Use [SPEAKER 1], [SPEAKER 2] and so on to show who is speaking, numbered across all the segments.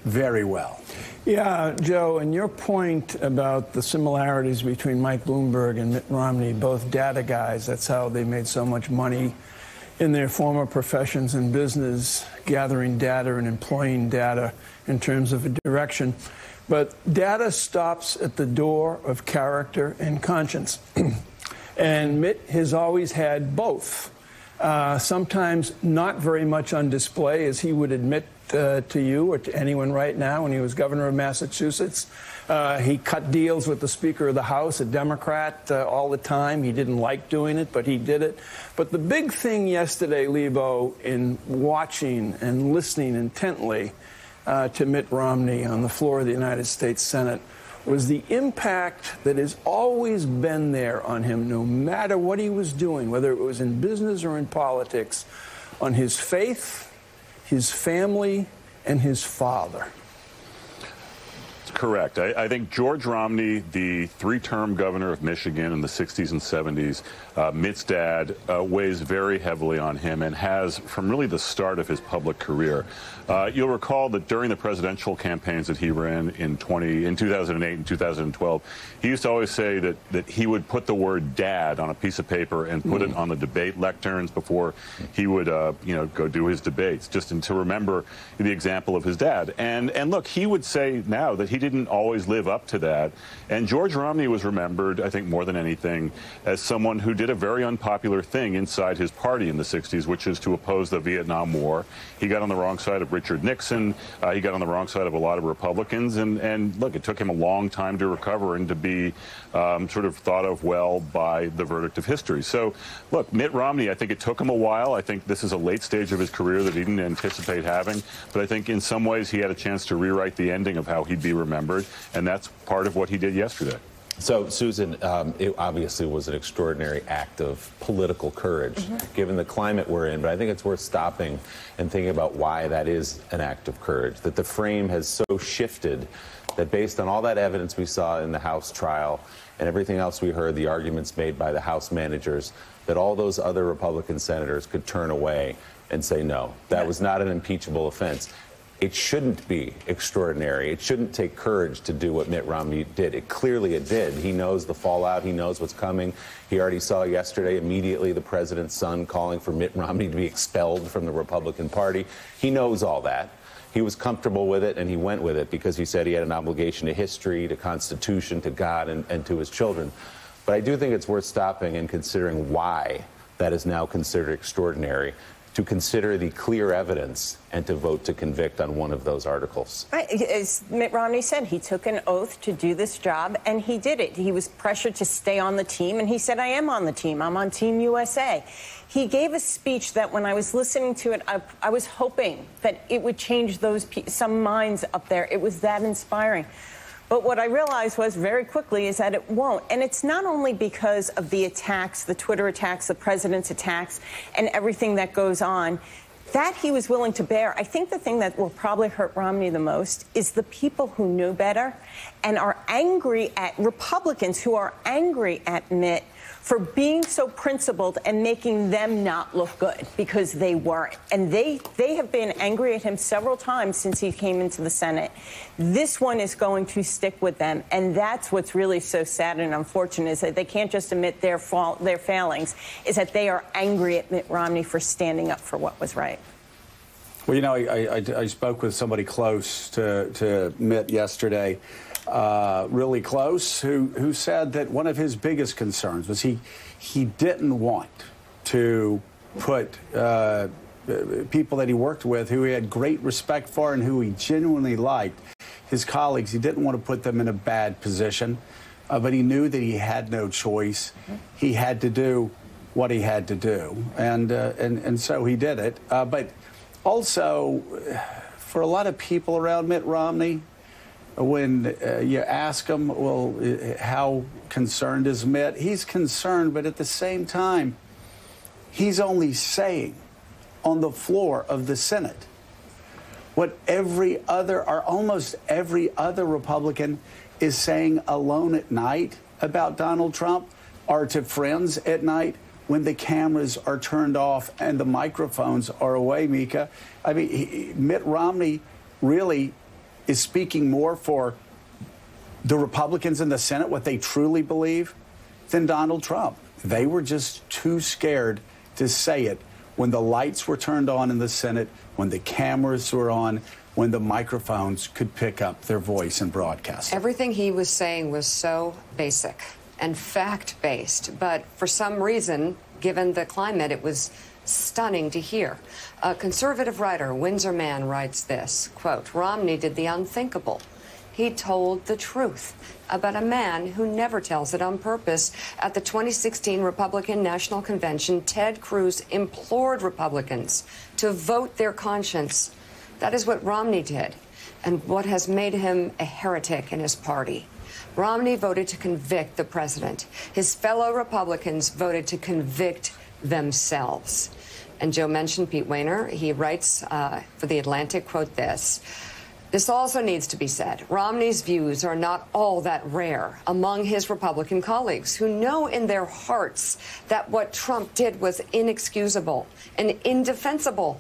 [SPEAKER 1] very well.
[SPEAKER 2] Yeah, Joe, and your point about the similarities between Mike Bloomberg and Mitt Romney, both data guys, that's how they made so much money in their former professions in business, gathering data and employing data in terms of a direction. But data stops at the door of character and conscience. And Mitt has always had both. Sometimes not very much on display, as he would admit to you or to anyone right now. When he was governor of Massachusetts, he cut deals with the Speaker of the House, a Democrat, all the time. He didn't like doing it, but he did it. But the big thing yesterday, Lebo, in watching and listening intently to Mitt Romney on the floor of the United States Senate was the impact that has always been there on him, no matter what he was doing, whether it was in business or in politics, on his faith, his family, and his father.
[SPEAKER 3] Correct. I think George Romney, the three-term governor of Michigan in the 60s and 70s, Mitt's dad, weighs very heavily on him and has from really the start of his public career. You'll recall that during the presidential campaigns that he ran in 2008 and 2012, he used to always say that he would put the word dad on a piece of paper and put it on the debate lecterns before he would go do his debates, just to remember the example of his dad. And look, he would say now that he didn't always live up to that. And George Romney was remembered, I think more than anything, as someone who did a very unpopular thing inside his party in the 60s, which is to oppose the Vietnam War. He got on the wrong side of Richard Nixon. He got on the wrong side of a lot of Republicans. And look, it took him a long time to recover and to be sort of thought of well by the verdict of history. So, look, Mitt Romney, I think it took him a while. I think this is a late stage of his career that he didn't anticipate having. But I think in some ways he had a chance to rewrite the ending of how he'd be remembered. And that's part of what he did yesterday.
[SPEAKER 4] So, Susan, it obviously was an extraordinary act of political courage, given the climate we're in. But I think it's worth stopping and thinking about why that is an act of courage, that the frame has so shifted that based on all that evidence we saw in the House trial and everything else we heard, the arguments made by the House managers, that all those other Republican senators could turn away and say no. That was not an impeachable offense. It shouldn't be extraordinary. It shouldn't take courage to do what Mitt Romney did. It did. He knows the fallout. He knows what's coming. He already saw yesterday immediately the president's son calling for Mitt Romney to be expelled from the Republican Party. He knows all that. He was comfortable with it, and he went with it because he said he had an obligation to history, to Constitution, to God, and to his children. But I do think it's worth stopping and considering why that is now considered extraordinary, to consider the clear evidence and to vote to convict on one of those articles.
[SPEAKER 5] Right. As Mitt Romney said, he took an oath to do this job, and he did it. He was pressured to stay on the team, and he said, I am on the team. I'm on Team USA. He gave a speech that when I was listening to it, I was hoping that it would change some minds up there. It was that inspiring. But what I realized was very quickly is that it won't. And it's not only because of the attacks, the Twitter attacks, the president's attacks, and everything that goes on, that he was willing to bear. I think the thing that will probably hurt Romney the most is the people who knew better and are angry at Republicans who are angry at Mitt for being so principled and making them not look good because they weren't. And they have been angry at him several times since he came into the Senate. This one is going to stick with them. And that's what's really so sad and unfortunate, is that they can't just admit their failings, is that they are angry at Mitt Romney for standing up for what was right.
[SPEAKER 1] Well, you know, I spoke with somebody close to Mitt yesterday, really close, who said that one of his biggest concerns was he didn't want to put people that he worked with, who he had great respect for and who he genuinely liked, his colleagues, he didn't want to put them in a bad position, but he knew that he had no choice. He had to do what he had to do, and so he did it. But also, for a lot of people around Mitt Romney, when you ask him, well, how concerned is Mitt? He's concerned, but at the same time, he's only saying on the floor of the Senate what every other, or almost every other Republican is saying alone at night about Donald Trump, or to friends at night when the cameras are turned off and the microphones are away, Mika. I mean, Mitt Romney really is speaking more for the Republicans in the Senate, what they truly believe, than Donald Trump. They were just too scared to say it when the lights were turned on in the Senate, when the cameras were on, when the microphones could pick up their voice and broadcast.
[SPEAKER 6] Everything he was saying was so basic and fact-based, but for some reason, given the climate, it was stunning to hear. A conservative writer, Windsor Mann, writes this, quote, Romney did the unthinkable. He told the truth about a man who never tells it on purpose. At the 2016 Republican National Convention, Ted Cruz implored Republicans to vote their conscience. That is what Romney did, and what has made him a heretic in his party. Romney voted to convict the president. His fellow Republicans voted to convict themselves. And Joe mentioned Pete Wehner. He writes for The Atlantic, quote this also needs to be said. Romney's views are not all that rare among his Republican colleagues who know in their hearts that what Trump did was inexcusable and indefensible.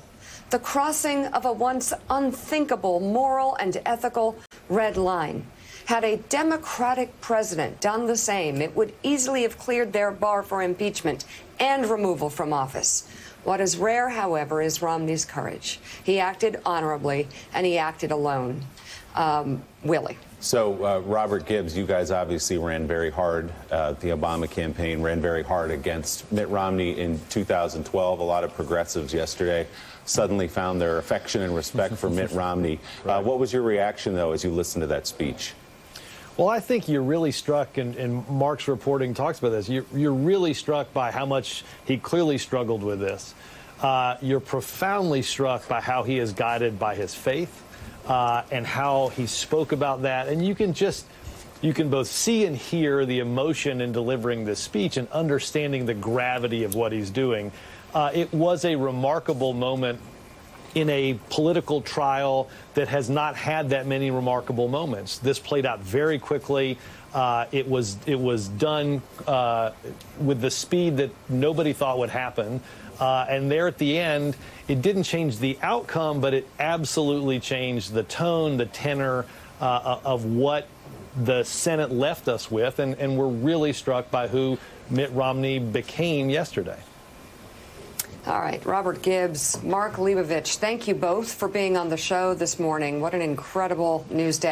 [SPEAKER 6] The crossing of a once unthinkable moral and ethical red line. Had a Democratic president done the same, it would easily have cleared their bar for impeachment and removal from office. What is rare, however, is Romney's courage. He acted honorably, and he acted alone. Willie.
[SPEAKER 4] So, Robert Gibbs, you guys obviously ran very hard. The Obama campaign ran very hard against Mitt Romney in 2012. A lot of progressives yesterday suddenly found their affection and respect for Mitt Romney. Right. What was your reaction, though, as you listened to that speech?
[SPEAKER 7] Well, I think you're really struck, and Mark's reporting talks about this, you're really struck by how much he clearly struggled with this. You're profoundly struck by how he is guided by his faith and how he spoke about that. And you can both see and hear the emotion in delivering this speech and understanding the gravity of what he's doing. It was a remarkable moment in a political trial that has not had that many remarkable moments. This played out very quickly. It was done with the speed that nobody thought would happen. And there at the end, it didn't change the outcome, but it absolutely changed the tone, the tenor of what the Senate left us with. And we're really struck by who Mitt Romney became yesterday.
[SPEAKER 6] All right, Robert Gibbs, Mark Leibovich, thank you both for being on the show this morning. What an incredible news day.